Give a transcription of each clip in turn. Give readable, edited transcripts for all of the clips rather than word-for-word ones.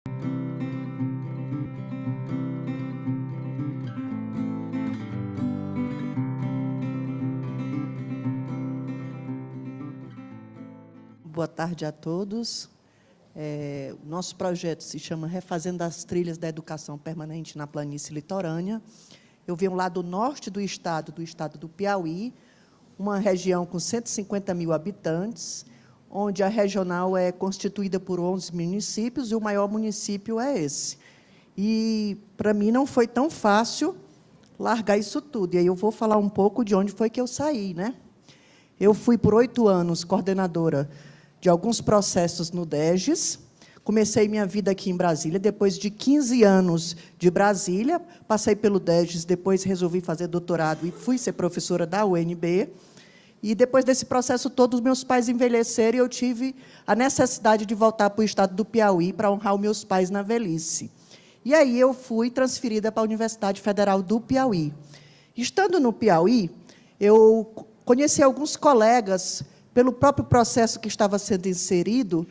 Boa tarde a todos. O nosso projeto se chama Refazendo as Trilhas da Educação Permanente na Planície Litorânea. Eu venho lá do norte do estado do Piauí, uma região com 150 mil habitantes, onde a regional é constituída por 11 municípios, e o maior município é esse. E, para mim, não foi tão fácil largar isso tudo. E aí eu vou falar um pouco de onde foi que eu saí, né? Eu fui, por 8 anos, coordenadora de alguns processos no DEGES. Comecei minha vida aqui em Brasília, depois de 15 anos de Brasília, passei pelo DEGES, depois resolvi fazer doutorado e fui ser professora da UNB. E, depois desse processo todo, os meus pais envelheceram e eu tive a necessidade de voltar para o estado do Piauí para honrar os meus pais na velhice. E aí eu fui transferida para a Universidade Federal do Piauí. Estando no Piauí, eu conheci alguns colegas pelo próprio processo que estava sendo inserido,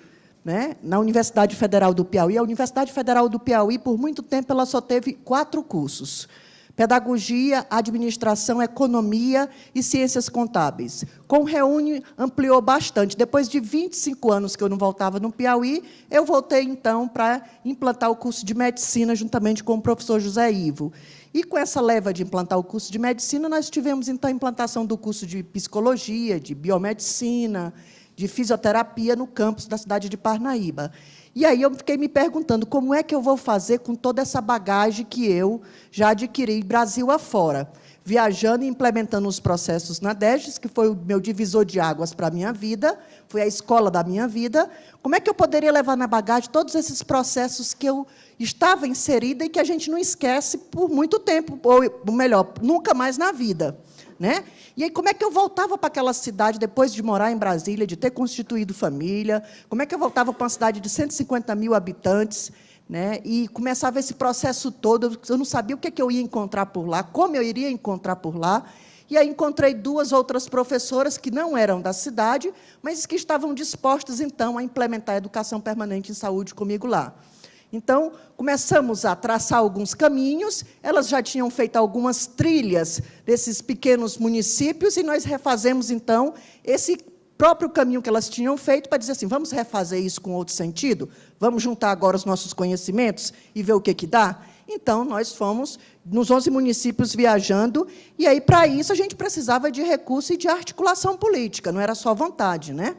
né, na Universidade Federal do Piauí. A Universidade Federal do Piauí, por muito tempo, ela só teve 4 cursos: Pedagogia, Administração, Economia e Ciências Contábeis. Com o Reúne, ampliou bastante. Depois de 25 anos que eu não voltava no Piauí, eu voltei, então, para implantar o curso de Medicina, juntamente com o professor José Ivo. E, com essa leva de implantar o curso de Medicina, nós tivemos, então, a implantação do curso de Psicologia, de Biomedicina, de Fisioterapia, no campus da cidade de Parnaíba. E aí eu fiquei me perguntando como é que eu vou fazer com toda essa bagagem que eu já adquiri Brasil afora, viajando e implementando os processos na DEGES, que foi o meu divisor de águas para a minha vida, foi a escola da minha vida. Como é que eu poderia levar na bagagem todos esses processos que eu estava inserida e que a gente não esquece por muito tempo, ou melhor, nunca mais na vida, né? E aí, como é que eu voltava para aquela cidade, depois de morar em Brasília, de ter constituído família? Como é que eu voltava para uma cidade de 150 mil habitantes, né? E começava esse processo todo? Eu não sabia o que eu ia encontrar por lá, como eu iria encontrar por lá. E aí encontrei 2 outras professoras que não eram da cidade, mas que estavam dispostas, então, a implementar a educação permanente em saúde comigo lá. Então, começamos a traçar alguns caminhos, elas já tinham feito algumas trilhas desses pequenos municípios, e nós refazemos, então, esse próprio caminho que elas tinham feito, para dizer assim, vamos refazer isso com outro sentido? Vamos juntar agora os nossos conhecimentos e ver o que dá? Então, nós fomos nos 11 municípios viajando, e aí, para isso, a gente precisava de recurso e de articulação política, não era só vontade, né?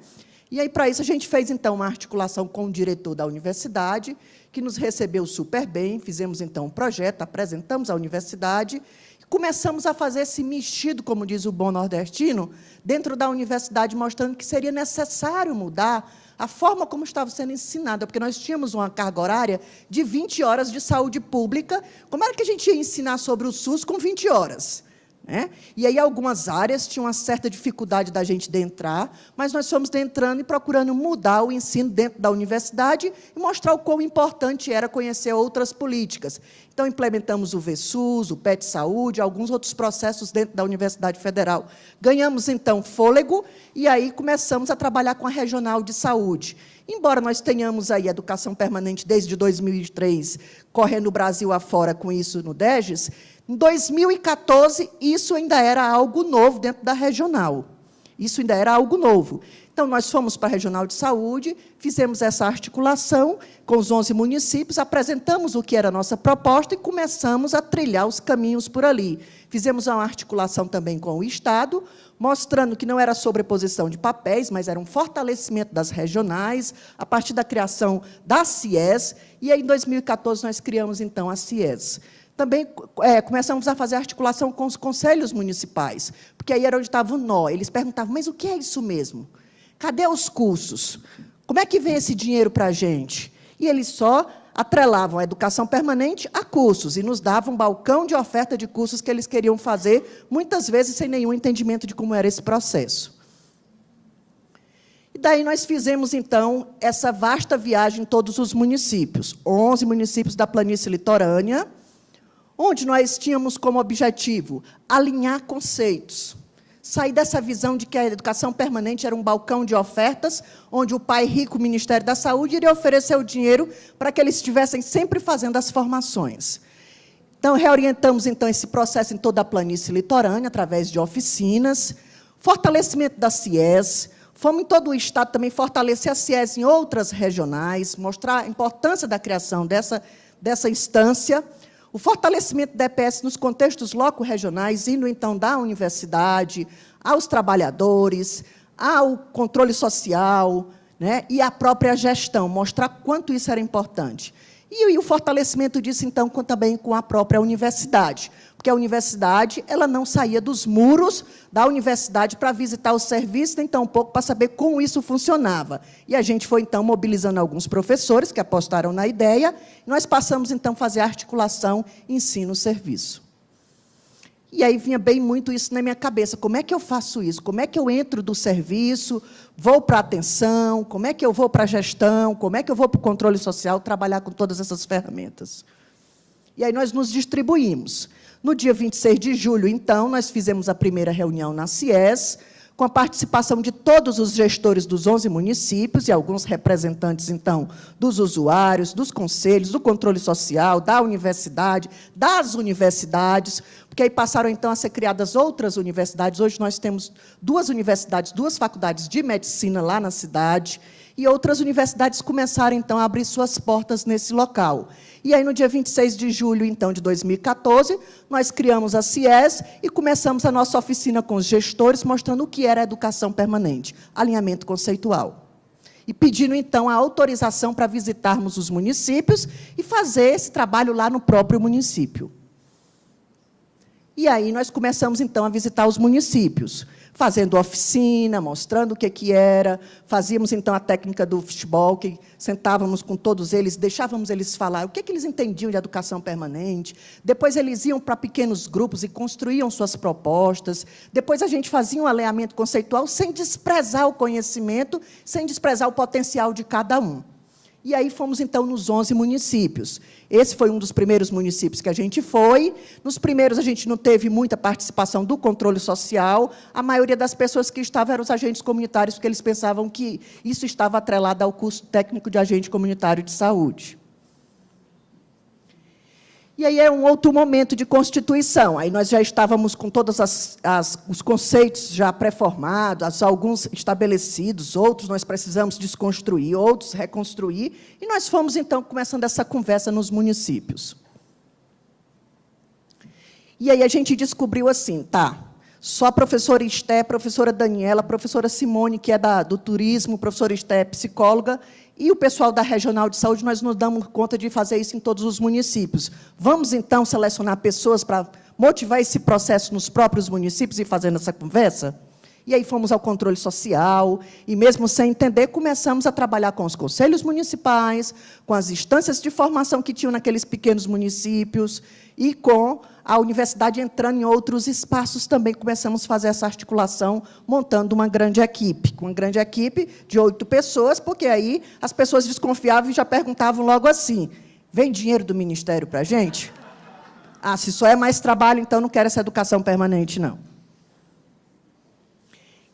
E aí, para isso, a gente fez, então, uma articulação com o diretor da universidade, que nos recebeu super bem, fizemos, então, um projeto, apresentamos à universidade, e começamos a fazer esse mexido, como diz o bom nordestino, dentro da universidade, mostrando que seria necessário mudar a forma como estava sendo ensinada, porque nós tínhamos uma carga horária de 20 horas de saúde pública. Como era que a gente ia ensinar sobre o SUS com 20 horas? Né? E aí, algumas áreas tinham uma certa dificuldade da gente entrar, mas nós fomos entrando e procurando mudar o ensino dentro da universidade e mostrar o quão importante era conhecer outras políticas. Então, implementamos o VSUS, o PET Saúde, alguns outros processos dentro da Universidade Federal. Ganhamos, então, fôlego, e aí começamos a trabalhar com a Regional de Saúde. Embora nós tenhamos aí a educação permanente desde 2003, correndo o Brasil afora com isso no DEGES, em 2014, isso ainda era algo novo dentro da regional. Isso ainda era algo novo. Então, nós fomos para a Regional de Saúde, fizemos essa articulação com os 11 municípios, apresentamos o que era a nossa proposta e começamos a trilhar os caminhos por ali. Fizemos uma articulação também com o Estado, mostrando que não era sobreposição de papéis, mas era um fortalecimento das regionais, a partir da criação da CIES, e aí, em 2014, nós criamos, então, a CIES. Também começamos a fazer articulação com os conselhos municipais, porque aí era onde estava o nó. Eles perguntavam, mas o que é isso mesmo? Cadê os cursos? Como é que vem esse dinheiro para a gente? E eles só atrelavam a educação permanente a cursos, e nos davam um balcão de oferta de cursos que eles queriam fazer, muitas vezes sem nenhum entendimento de como era esse processo. E daí nós fizemos, então, essa vasta viagem em todos os municípios, 11 municípios da planície litorânea, onde nós tínhamos como objetivo alinhar conceitos, sair dessa visão de que a educação permanente era um balcão de ofertas, onde o pai rico, o Ministério da Saúde, iria oferecer o dinheiro para que eles estivessem sempre fazendo as formações. Então, reorientamos então, esse processo em toda a planície litorânea, através de oficinas, fortalecimento da CIES, fomos em todo o Estado também fortalecer a CIES em outras regionais, mostrar a importância da criação dessa instância, o fortalecimento da EPS nos contextos loco-regionais, indo, então, da universidade, aos trabalhadores, ao controle social, né, e à própria gestão, mostrar quanto isso era importante. E o fortalecimento disso, então, também com a própria universidade, porque a universidade ela não saía dos muros da universidade para visitar o serviço, nem tampouco para saber como isso funcionava. E a gente foi, então, mobilizando alguns professores que apostaram na ideia, e nós passamos, então, a fazer a articulação ensino-serviço. E aí vinha bem muito isso na minha cabeça. Como é que eu faço isso? Como é que eu entro do serviço, vou para a atenção, como é que eu vou para a gestão, como é que eu vou para o controle social, trabalhar com todas essas ferramentas? E aí nós nos distribuímos. No dia 26 de julho, então, nós fizemos a primeira reunião na CIES, com a participação de todos os gestores dos 11 municípios e alguns representantes, então, dos usuários, dos conselhos, do controle social, da universidade, das universidades, porque aí passaram, então, a ser criadas outras universidades. Hoje nós temos 2 universidades, 2 faculdades de medicina lá na cidade, e outras universidades começaram, então, a abrir suas portas nesse local. E aí, no dia 26 de julho, então, de 2014, nós criamos a CIES e começamos a nossa oficina com os gestores, mostrando o que era a educação permanente, alinhamento conceitual. E pedindo, então, a autorização para visitarmos os municípios e fazer esse trabalho lá no próprio município. E aí nós começamos, então, a visitar os municípios, fazendo oficina, mostrando o que era, fazíamos, então, a técnica do futebol, que sentávamos com todos eles, deixávamos eles falar o que eles entendiam de educação permanente, depois eles iam para pequenos grupos e construíam suas propostas, depois a gente fazia um alinhamento conceitual sem desprezar o conhecimento, sem desprezar o potencial de cada um. E aí fomos, então, nos 11 municípios. Esse foi um dos primeiros municípios que a gente foi. Nos primeiros, a gente não teve muita participação do controle social. A maioria das pessoas que estavam eram os agentes comunitários, porque eles pensavam que isso estava atrelado ao curso técnico de agente comunitário de saúde. E aí é um outro momento de constituição. Aí nós já estávamos com todos os conceitos já pré-formados, alguns estabelecidos, outros nós precisamos desconstruir, outros reconstruir, e nós fomos, então, começando essa conversa nos municípios. E aí a gente descobriu assim, tá, só a professora Esté, a professora Daniela, a professora Simone, que é do turismo, a professora Esté é psicóloga, e o pessoal da Regional de Saúde, nós nos damos conta de fazer isso em todos os municípios. Vamos, então, selecionar pessoas para motivar esse processo nos próprios municípios e fazendo essa conversa? E aí fomos ao controle social, e mesmo sem entender, começamos a trabalhar com os conselhos municipais, com as instâncias de formação que tinham naqueles pequenos municípios, e com a universidade entrando em outros espaços também, começamos a fazer essa articulação, montando uma grande equipe, com uma grande equipe de 8 pessoas, porque aí as pessoas desconfiavam e já perguntavam logo assim, vem dinheiro do Ministério para a gente? Ah, se só é mais trabalho, então não quero essa educação permanente, não.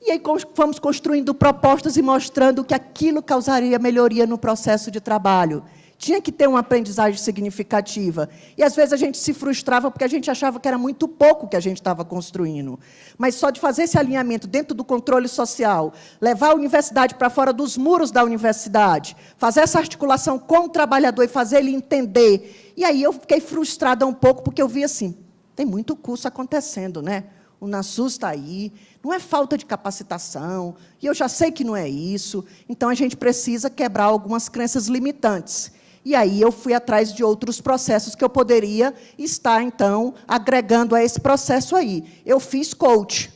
E aí fomos construindo propostas e mostrando que aquilo causaria melhoria no processo de trabalho. Tinha que ter uma aprendizagem significativa. E, às vezes, a gente se frustrava porque a gente achava que era muito pouco que a gente estava construindo. Mas só de fazer esse alinhamento dentro do controle social, levar a universidade para fora dos muros da universidade, fazer essa articulação com o trabalhador e fazer ele entender. E aí eu fiquei frustrada um pouco, porque eu vi assim, tem muito curso acontecendo, né? O NASUS está aí, não é falta de capacitação, e eu já sei que não é isso, então a gente precisa quebrar algumas crenças limitantes. E aí eu fui atrás de outros processos que eu poderia estar, então, agregando a esse processo aí. Eu fiz coach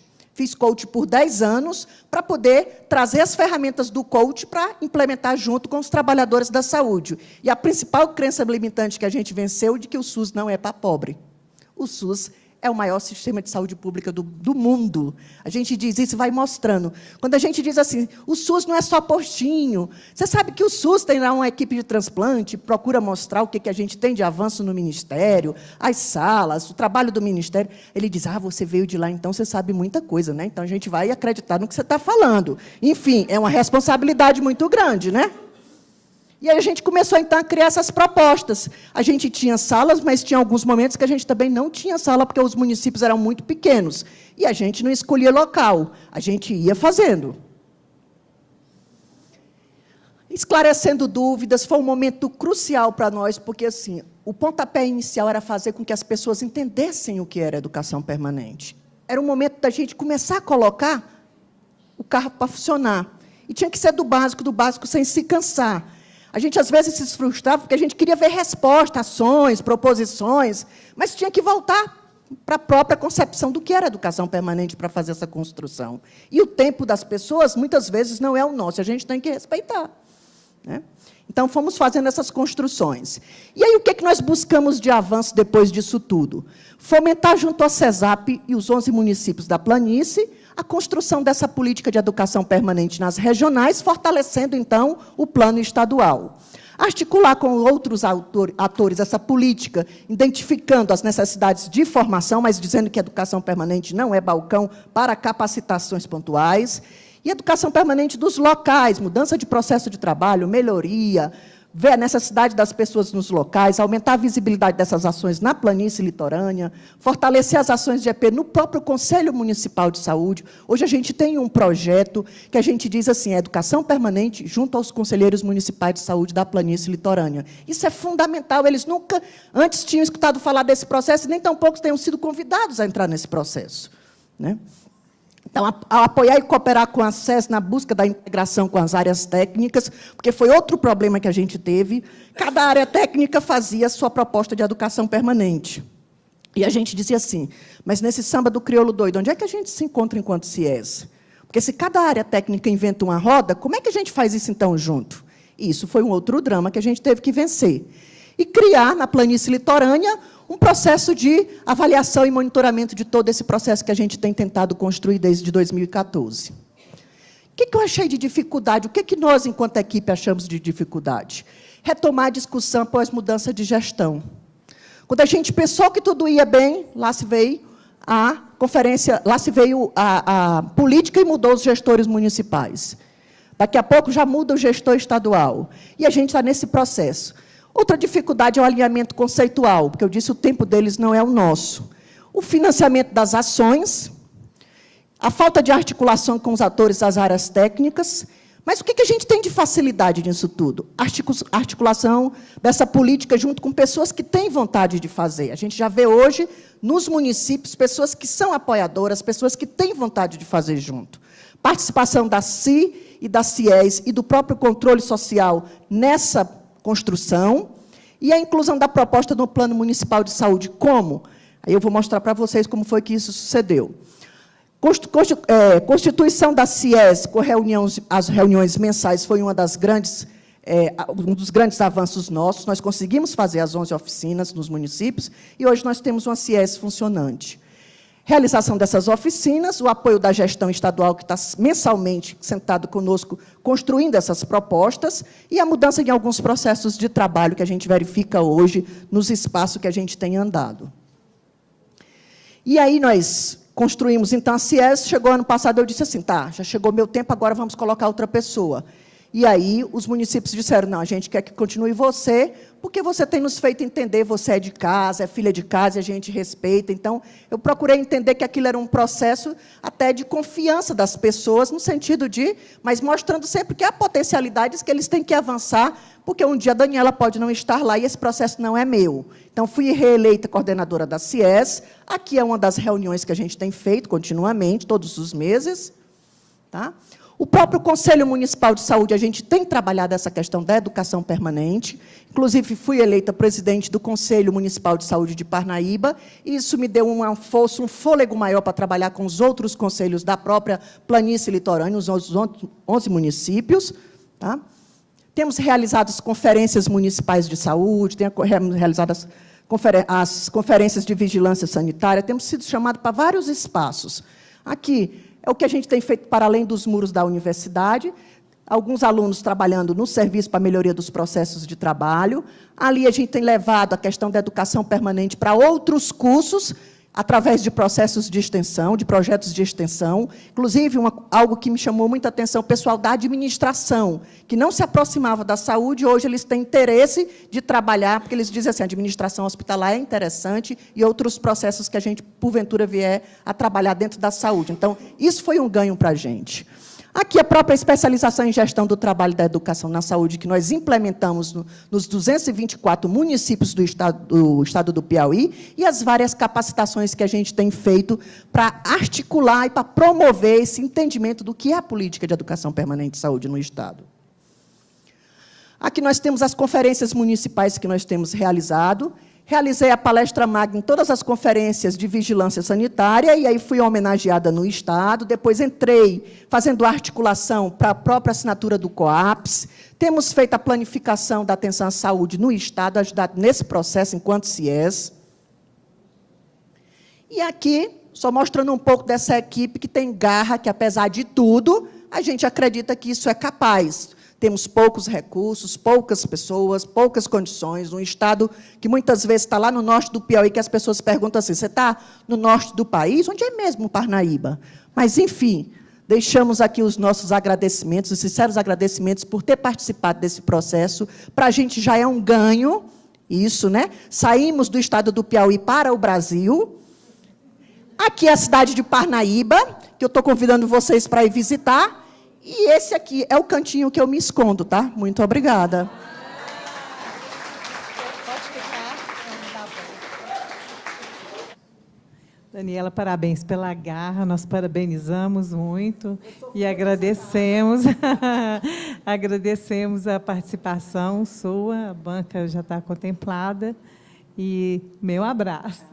por 10 anos para poder trazer as ferramentas do coach para implementar junto com os trabalhadores da saúde. E a principal crença limitante que a gente venceu é de que o SUS não é para pobre. O SUS é o maior sistema de saúde pública do mundo. A gente diz isso e vai mostrando. Quando a gente diz assim, o SUS não é só postinho. Você sabe que o SUS tem lá uma equipe de transplante, procura mostrar o que a gente tem de avanço no Ministério, as salas, o trabalho do Ministério. Ele diz, você veio de lá, então você sabe muita coisa, né? Então a gente vai acreditar no que você está falando. Enfim, é uma responsabilidade muito grande, né? E aí a gente começou, então, a criar essas propostas. A gente tinha salas, mas tinha alguns momentos que a gente também não tinha sala, porque os municípios eram muito pequenos. E a gente não escolhia local, a gente ia fazendo. Esclarecendo dúvidas, foi um momento crucial para nós, porque assim, o pontapé inicial era fazer com que as pessoas entendessem o que era educação permanente. Era um momento da gente começar a colocar o carro para funcionar. E tinha que ser do básico, sem se cansar. A gente, às vezes, se frustrava porque a gente queria ver respostas, ações, proposições, mas tinha que voltar para a própria concepção do que era educação permanente para fazer essa construção. E o tempo das pessoas, muitas vezes, não é o nosso, a gente tem que respeitar, né? Então, fomos fazendo essas construções. E aí, o que nós buscamos de avanço depois disso tudo? Fomentar, junto à CESAP e os 11 municípios da planície, a construção dessa política de educação permanente nas regionais, fortalecendo, então, o plano estadual. Articular com outros atores essa política, identificando as necessidades de formação, mas dizendo que a educação permanente não é balcão para capacitações pontuais, e educação permanente dos locais, mudança de processo de trabalho, melhoria, ver a necessidade das pessoas nos locais, aumentar a visibilidade dessas ações na planície litorânea, fortalecer as ações de EP no próprio Conselho Municipal de Saúde. Hoje a gente tem um projeto que a gente diz assim, educação permanente junto aos conselheiros municipais de saúde da planície litorânea. Isso é fundamental, eles nunca antes tinham escutado falar desse processo, e nem tampouco tenham sido convidados a entrar nesse processo, né? Então, ao apoiar e cooperar com a SES na busca da integração com as áreas técnicas, porque foi outro problema que a gente teve, cada área técnica fazia a sua proposta de educação permanente. E a gente dizia assim, mas nesse samba do crioulo doido, onde é que a gente se encontra enquanto CIES? Porque se cada área técnica inventa uma roda, como é que a gente faz isso, então, junto? E isso foi um outro drama que a gente teve que vencer. E criar, na planície litorânea, um processo de avaliação e monitoramento de todo esse processo que a gente tem tentado construir desde 2014. O que eu achei de dificuldade? O que nós, enquanto equipe, achamos de dificuldade? Retomar a discussão após mudança de gestão. Quando a gente pensou que tudo ia bem, lá se veio a conferência, lá se veio a política e mudou os gestores municipais. Daqui a pouco já muda o gestor estadual. E a gente está nesse processo. Outra dificuldade é o alinhamento conceitual, porque eu disse, o tempo deles não é o nosso. O financiamento das ações, a falta de articulação com os atores das áreas técnicas, mas o que a gente tem de facilidade nisso tudo? Articulação dessa política junto com pessoas que têm vontade de fazer. A gente já vê hoje, nos municípios, pessoas que são apoiadoras, pessoas que têm vontade de fazer junto. Participação da CI e da CIES e do próprio controle social nessa construção, e a inclusão da proposta no Plano Municipal de Saúde. Como? Aí eu vou mostrar para vocês como foi que isso sucedeu. Constituição da CIES, com as reuniões mensais, foi um dos grandes avanços nossos. Nós conseguimos fazer as 11 oficinas nos municípios, e hoje nós temos uma CIES funcionante. Realização dessas oficinas, o apoio da gestão estadual, que está mensalmente sentado conosco, construindo essas propostas, e a mudança de alguns processos de trabalho que a gente verifica hoje nos espaços que a gente tem andado. E aí nós construímos, então, a CIES. Chegou ano passado, eu disse assim, tá, já chegou meu tempo, agora vamos colocar outra pessoa. E aí os municípios disseram, não, a gente quer que continue você, porque você tem nos feito entender, você é de casa, é filha de casa, e a gente respeita. Então, eu procurei entender que aquilo era um processo até de confiança das pessoas, no sentido de, mas mostrando sempre que há potencialidades que eles têm que avançar, porque um dia a Daniela pode não estar lá e esse processo não é meu. Então, fui reeleita coordenadora da CIES. Aqui é uma das reuniões que a gente tem feito continuamente, todos os meses. Tá? O próprio Conselho Municipal de Saúde, a gente tem trabalhado essa questão da educação permanente. Inclusive, fui eleita presidente do Conselho Municipal de Saúde de Parnaíba, e isso me deu um fôlego maior para trabalhar com os outros conselhos da própria planície litorânea, os 11 municípios. Tá? Temos realizado as conferências municipais de saúde, temos realizado as conferências de vigilância sanitária, temos sido chamados para vários espaços. Aqui é o que a gente tem feito para além dos muros da universidade, alguns alunos trabalhando no serviço para a melhoria dos processos de trabalho. Ali a gente tem levado a questão da educação permanente para outros cursos, através de processos de extensão, de projetos de extensão. Inclusive, algo que me chamou muita atenção, o pessoal da administração, que não se aproximava da saúde, hoje eles têm interesse de trabalhar, porque eles dizem assim, a administração hospitalar é interessante e outros processos que a gente, porventura, vier a trabalhar dentro da saúde. Então, isso foi um ganho para a gente. Aqui, a própria especialização em gestão do trabalho e da educação na saúde, que nós implementamos nos 224 municípios do estado do Piauí, e as várias capacitações que a gente tem feito para articular e para promover esse entendimento do que é a política de educação permanente de saúde no Estado. Aqui nós temos as conferências municipais que nós temos realizado. Realizei a palestra magna em todas as conferências de vigilância sanitária, e aí fui homenageada no Estado. Depois entrei fazendo articulação para a própria assinatura do COAPS. Temos feito a planificação da atenção à saúde no Estado, ajudado nesse processo enquanto CIES. E aqui, só mostrando um pouco dessa equipe que tem garra, que, apesar de tudo, a gente acredita que isso é capaz. Temos poucos recursos, poucas pessoas, poucas condições, um Estado que muitas vezes está lá no norte do Piauí, que as pessoas perguntam assim, você está no norte do país? Onde é mesmo Parnaíba? Mas, enfim, deixamos aqui os nossos agradecimentos, os sinceros agradecimentos por ter participado desse processo. Para a gente já é um ganho, isso, né? Saímos do Estado do Piauí para o Brasil. Aqui é a cidade de Parnaíba, que eu estou convidando vocês para ir visitar. E esse aqui é o cantinho que eu me escondo, tá? Muito obrigada. Pode ficar. Daniela, parabéns pela garra, nós parabenizamos muito e agradecemos, agradecemos a participação sua, a banca já está contemplada, e meu abraço.